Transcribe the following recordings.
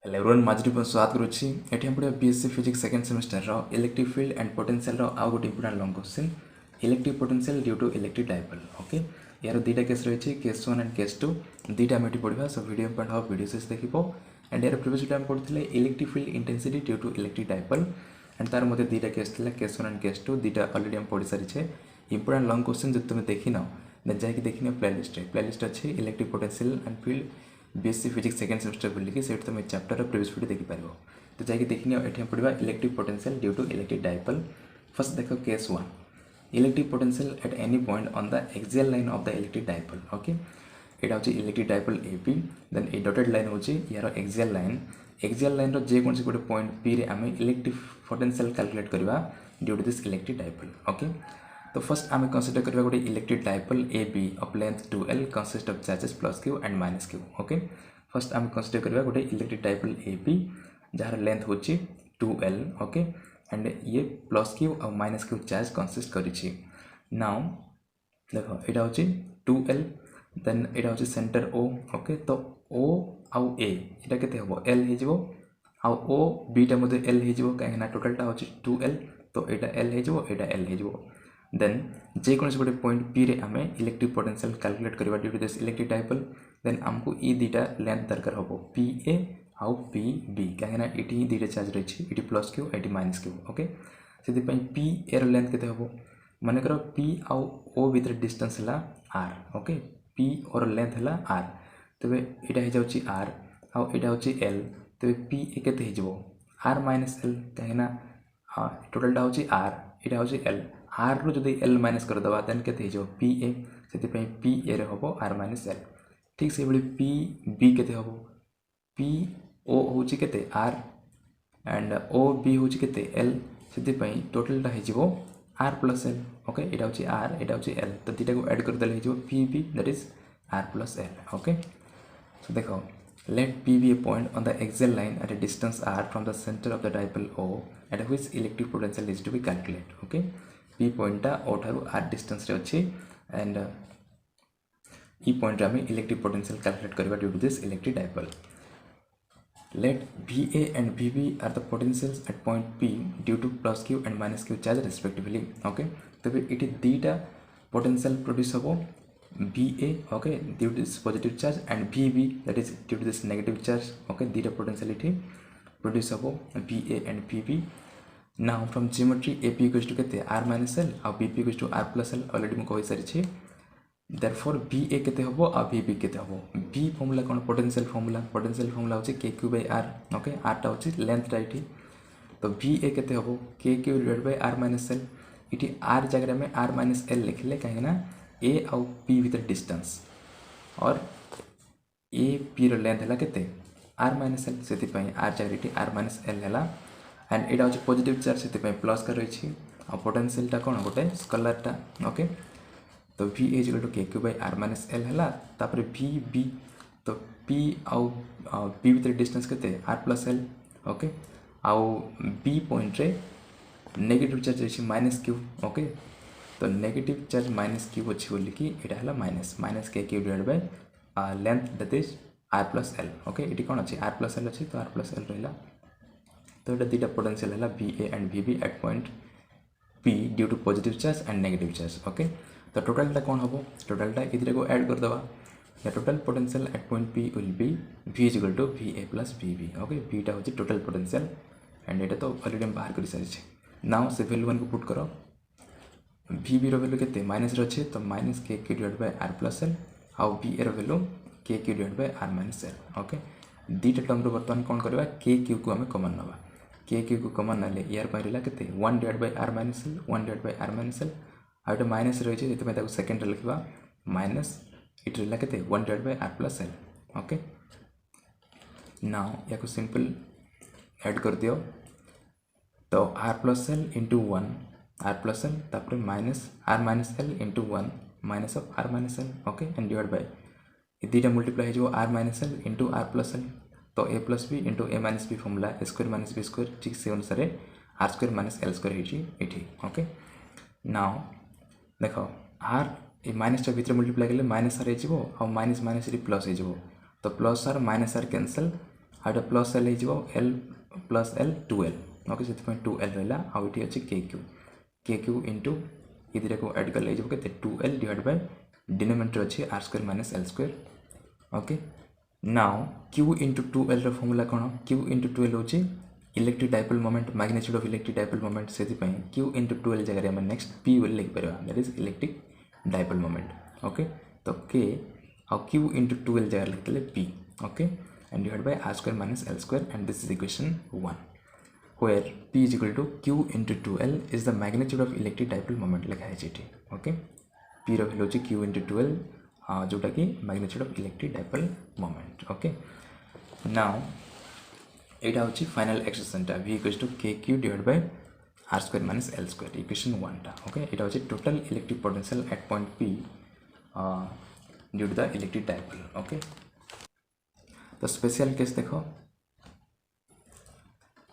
Hello everyone माजरी पर स्वागत करुच्ची एठी हम पढ़िया बीएससी फिजिक्स सेकंड सेमेस्टर रो इलेक्ट्रिक फील्ड एंड पोटेंशियल रो आउ गोटे important long question electric potential due to electric dipole okay यार दुईटा केस रही केस 1 एंड केस 2 दुईटा आम पढ़ा सो वीडियो पार्ट हम वीडियो शेष देखो एंड यार प्रिवियस वीडियो पढ़ते electric field intensity due to electric dipole and तार मध्य दुईटा केस था केस 1 एंड केस 2 दुईटा अलरेडी हम पढ़ी सारी इंपोर्टेंट लॉन्ग क्वेश्चन जो तुम देख न जाकि देखने प्लेलिस्ट अच्छे electric potential and field BSc physics second semester बोलिकी से तुम चैप्टर प्रीवियस वीडियो देखिपार तो जाकि देखनी ये पढ़ा electric potential due to electric dipole first देख case 1 electric potential at any point on the axial line of the electric dipole okay यहाँ हूँ electric dipole AP then a dotted line हूँ यार एक्सियल लाइन जेकोसी गोटे point P रे आम electric potential calculate करवा due to this electric dipole okay तो फर्स्ट आम कंसीडर करवा गोटे electric dipole A B of length 2l consist of charges plus Q and minus Q okay first आम कंसीडर करवा गोटे इलेक्ट्रिक डायपोल ए बी जार length हूँ 2l okay and ये प्लस क्यू और माइनस क्यू चार्ज कंसिस्ट करिछि now देखो यहाँ हूँ 2l देन यहाँ हूँ सेंटर ओ ओके तो ओ आउ ए यहाँ केते हबो l हो आउ ओ बीटा मध्य l हो कहीं टोटालटा हूँ 2l तो यहाँ l हो l हो देन जेकोसी गोटे पॉइंट पी रे आम इलेक्ट्रिक पोटेंशियल कैलकुलेट करवा due to this electric dipole then आमको ये दुईटा लेंथ दरकार हम पी ए आउ पी बी कहीं ये दुईटा चार्ज रही ये प्लस क्यू ये माइनस क्यू ओके से पी ए लेंथ के हम मनकर पी आउ ओ भर डिस्टेंस है आर ओके पी और लेंथ है आर तेज यहाँ हो जाए आर आउ यहाँ हूँ एल तेज पी ए के आर माइनस एल कहीं टोटालटा हूँ आर यहाँ हूँ एल आर रू जब एल माइनस करदे देन के पी ए से पी ए रे हम आर माइनस एल ठीक से भाई पी बी के हम पी ओ हूँ के आर एंड ओ बी हूँ के एल से टोटालटा हो आर प्लस एल ओके यहाँ हूँ आर यहाँ हूँ एल तो दुटा को एड करदे हो P B that is R plus L okay so देखो let P be a point on the axial line at a distance r from the center of the dipole O at which electric potential is to be calculated okay P point टा O ठारू r distance रे अच्छी and e point रे हमें electric potential calculate करवा due to this electric dipole let VA and VB are the potentials at point P due to plus Q and minus Q charge respectively okay तो फिर इटी दीटा potential produce हबो VA okay due to this positive charge and VB that is due to this negative charge okay data potentiality produce habo VA and VB now from geometry AP equals to kete R minus L और BP equals to R plus L already मैं कही सारी therefore VA केते हबो और VB केते हबो V formula कौन पोटेंशियल फॉर्मूला होची KQ by R okay R टा होची लेंथ राइट तो VA केते हबो KQ divided by R minus L इटी R जगह में R minus L लिखले कहीं ना ए आउ पी भर डिस्टेंस और ए पी लेंथ है के आर माइनस एल से आर जगह आर माइनस एल है एंड यहाँ हूँ पॉजिटिव चार्ज से प्लस का रही आ पोटेंशियलटा कौन गोटे स्केलरटा ओके तो V is equal to K Q by R minus L है तापर वी बी तो पी आउ पी भर डिस्टेंस के आर प्लस एल ओके आउ बी पॉइंट रे नेगेटिव चार्ज रही माइनस क्यू ओके तो नेगेटिव चार्ज माइनस क्यू अच्छी बोल कि यहाँ है minus K Q divide by length that is R plus L okay ये कौन अच्छी आर प्लस एल अच्छी तो आर प्लस एल रहा तो ये दुटा पोटेंशियल है VA and VB at point P due to positive charge and negative charge okay तो टोटालटा कौन हम टोटालटा ये दुटा को ऐड करदे या total potential at point P will be V is equal to VA plus VB okay Vटा हूँ टोटल पोटेंशियल एंड ये तो अलरेडी बाहर कर सारी नाउ से वैल्यू वन को पुट करो VB वैल्यू के माइनस अच्छे तो minus K Q divide by R plus L आउ बी ए वैल्यू के Q divide by R minus L okay दुटा टर्म बर्तमान कौन करवा के क्यू को आम कमन नवा के क्यू को कमन ना यार रहा के 1 divide by R minus L 1 divide by R minus L आउ माइनस रही है सेकेंड लिखा माइनस ये रहा के 1 divide by R plus L okay now या सिंपल ऐड कर दियो तो R plus L into 1 R plus L तापर minus R minus L into 1 minus of R minus L okay and divide by दुटा multiply हो R minus L into are plus L तो A plus B into A minus B formula A square minus B square ठीक से अनुसार R square minus L square ये okay now देख R ये minus भर मल्टीप्लाई कले माइनस आर हो माइनस माइनस प्लस हो तो plus R minus R cancel out plus L हो L plus L 2l okay से 2l रहा आउट अच्छे के क्यू इंटू ये को एड कले के 2l डिवाइड बाय डिनोमिनेटर अच्छे R square minus L square okay now Q into 2l formula कौन क्यू इंटू 2l हूँ electric dipole moment magnitude of electric dipole moment से क्यू इंटू 2l जगह आम नेक्स्ट पी बोली लिखिपर that is electric dipole moment okay तो के आ क्यू इंटू 2l जगह लिखते P okay and divide by R square minus L square and this is equation 1 where P is equal to Q into 2L is the magnitude of electric dipole moment लिखा है जी okay P रो value Q into 2L जोटा कि magnitude of electric dipole moment okay now एटा होची final expression टा V equals to KQ divided by R square minus L square equation 1 टा okay एटा होची total electric potential at point P due to the electric dipole okay तो special case देखो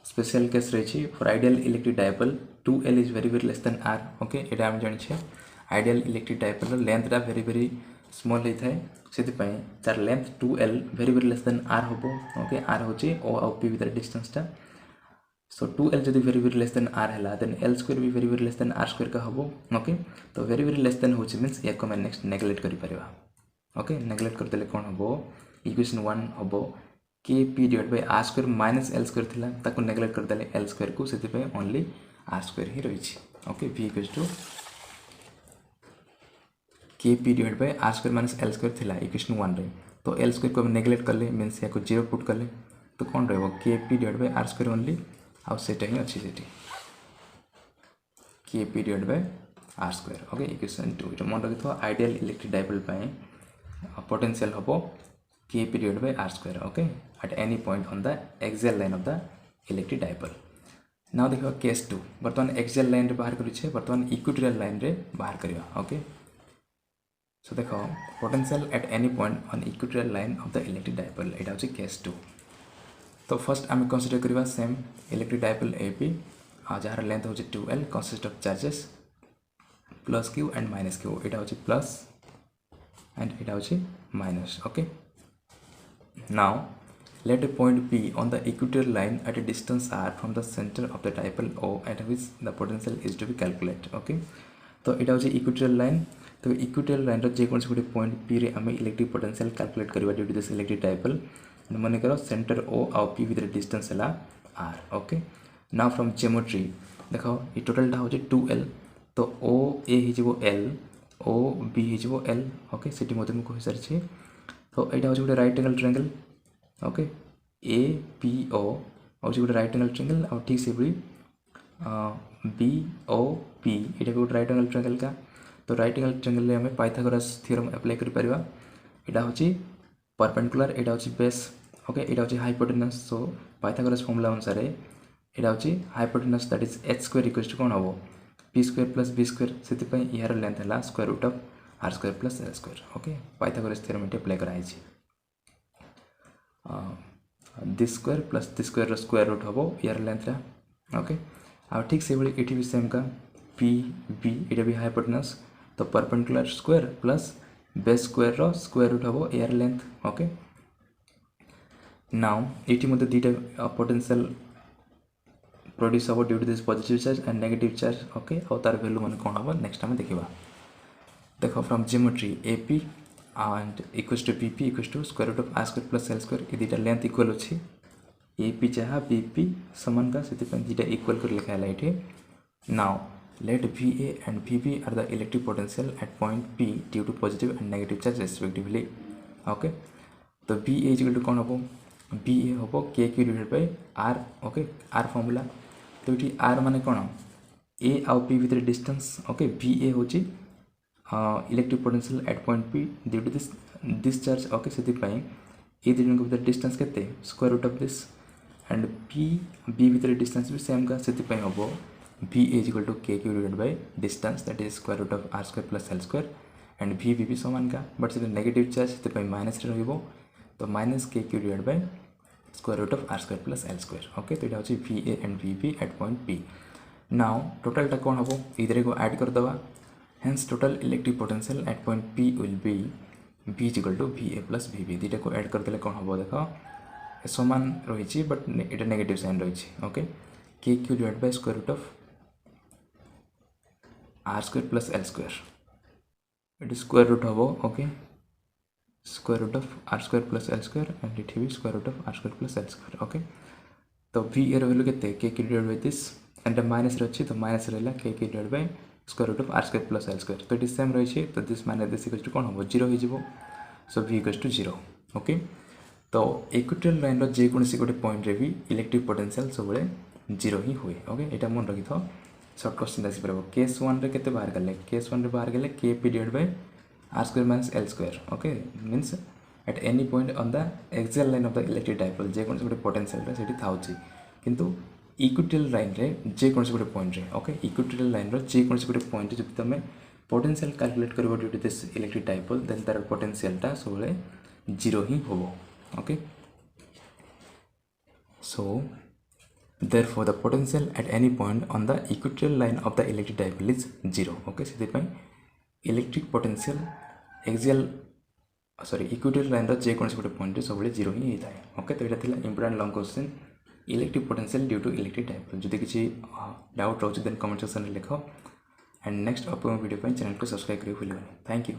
special case रही for ideal electric dipole 2l is very very less than r okay एटा हम जानिछे ideal electric dipole length टा very very small होता है से तार length 2l very very less than r हम ओके r हूँ o आउ p भर डिस्टेंस टा सो 2l जब very very less than r है देन l स्क्वायर भी very very less than r square का हम ओके तो वेरी वेरी लेस देन होची मीन्स या को नेक्स्ट नेग्लेक्ट कर ओके नेग्लेक्ट करदे कौन हम इक्वेशन 1 हम K P divide by R square minus L square थिला ताको नेग्लेक्ट कर देले एल स्क्वायर को सेति पे ओनली आर स्क्वायर ही रही okay v equals to K P divide by R square minus L square थिला इक्वेशन 1 रे तो एल स्क्वायर को नेग्लेक्ट कर ले मींस या को 0 पुट कर ले तो कौन रहबो के P divide by R square only आ सेटा ही अछि सेठी के P divide by R square okay equation 2 इटा मन रखिथो आइडियल इलेक्ट्रिक डाइपोल पय पोटेंशियल हबो K P divided by R square okay at any point on the axial line of the electric dipole. Now देखो केस 2 बर्तमान axial line रे बाहर करू छे बर्तमान इक्वेटोरियल लाइन रे बाहर करिया ओके सो देखो potential at any point on equatorial line of the electric dipole एटा होची केस 2 तो फर्स्ट आम कंसीडर करबा सेम इलेक्ट्रिक डाइपोल AP आ जार लेंथ होची 2l consist of charges plus q and minus q एटा होची plus and एटा होची minus okay Now, let a point P on the equatorial line at a distance r from the center of the dipole O at which the potential is to be calculated. Okay? तो इटा होची equatorial line तो equatorial line रो जे कोन से point P रे हमें इलेक्ट्रिक पोटेंशियल कैलकुलेट करबा due to this electric dipole and माने करो सेंटर O और P विथ डिस्टेंस हला r. Okay now from geometry देखो ई टोटल टा होची 2l तो O A हिजबो l O B हिजबो l ओके सेटी मते मु कहि सरछि तो यहाँ हूँ गोटे right angle triangle okay A P O हूँ गोटे राइट एंगल ट्रायंगल और ठीक से भी बी ओ पी ये भी गोटे राइट एंगल ट्रायंगल का तो राइट एंगल ट्रायंगल में हमें पाइथागोरस थ्योरम अप्लाई कर पारिबा एटा हूँ परपेंडिकुलर एटा हूँ बेस ओके एटा हूँ हाइपोटेनस सो पाइथागोरस फॉर्मूला अनुसार एटा हूँ hypotenuse that is h square equals to कौन हम p square plus b square से यार लेंथ है square root of R square plus L square okay Pythagoras theorem apply कराई this square plus this square square root हम यार length okay आ ठीक से भाई ये भी सेम का पी बी ये भी हाइपोटेनस तो perpendicular square plus base square square root हम यार लेंथ ओके नाउ ये मत दुटा पोटेंशियल प्रोड्यूस हम due to this positive charge and negative charge okay और तार वैल्यू मान कौन हम नेक्स्ट आम देखा देखो from geometry AP and equals to BP equals to square root of r square plus l square ये दुटा लेंथ इक्वल अच्छी AP जहाँ BP समान का से दुटा इक्वल कर लिखा है ये now let VA and VB are the electric potential at point P due to positive and negative charge respectively okay तो VA इक्वल टू कौन हम BA हम KQ divided by R okay R formula तो ये R माने कौन A आउ P भीतर डिस्टेंस ओके VA हूँ electric potential at point P due to this charge okay से ये दुजन को भीतर डिस्टेंस केते square root of this and P B भीतर डिस्टेंस भी सेम का से हम V is equal to KQ divided bye distance that is square root of R square plus L square and V भी समान का बट से नेगेटिव चार्ज से माइनस रहिबो तो minus KQ divided by square root of R square plus L square okay तो ये VA and VB at point P now total टा कौन हम इधर को ऐड कर दवा hence total electric potential at point P will be V is equal to VA plus VB दुटा को ऐड कर देले कौन हम देखो समान रही बट ये नेगेटिव साइन रही ओके के Q divide by square root of R square plus L square ये स्क्वायर रूट हम okay square root of R square plus L square and it भी square root of R square plus L square okay तो V एर value के Q divide by this and minus रही तो minus रहा के Q divide by square root of R square plus L square तो ये सेम रही तो this minus this equals to कौन हम 0 हो so V equals to 0 okay तो इक्विटोरियल लाइन जेकोसी गोटे पॉइंट रे भी इलेक्ट्रिक पोटेंशियल सब 0 ही हुए ओके यहाँ मन रखी था सर्ट क्वेश्चन आसी पार केस 1 रे केते बाहर गले केस 1 रे बाहर गले के P divide by R square minus L square okay means at any point on the axial line of the electric dipole जेकोसी गोटे पोटेंशियल से थाउची किंतु इक्विटोरियल लाइन रे जेकोसी गोटे पॉइंट रे ओके इक्विटोरियल लाइन रो जेकोसी गोटे पॉइंट जब तुम पोटेंशियल कैलकुलेट कर due to this electric dipole then तार पोटेंशियलटा सब 0 ही होबो okay so therefore the potential at any point on the equatorial line of the electric dipole is 0 okay से electric potential axial equatorial line जे कौन गोटे point सब 0 ही होता है ओके तो यहाँ important long question electric potential due to electric dipole जदि किसी डाउट रोचे देन कमेंट सेक्शन में लिख and next upcoming video channel को सब्सक्राइब करिए भूलिए थैंक यू।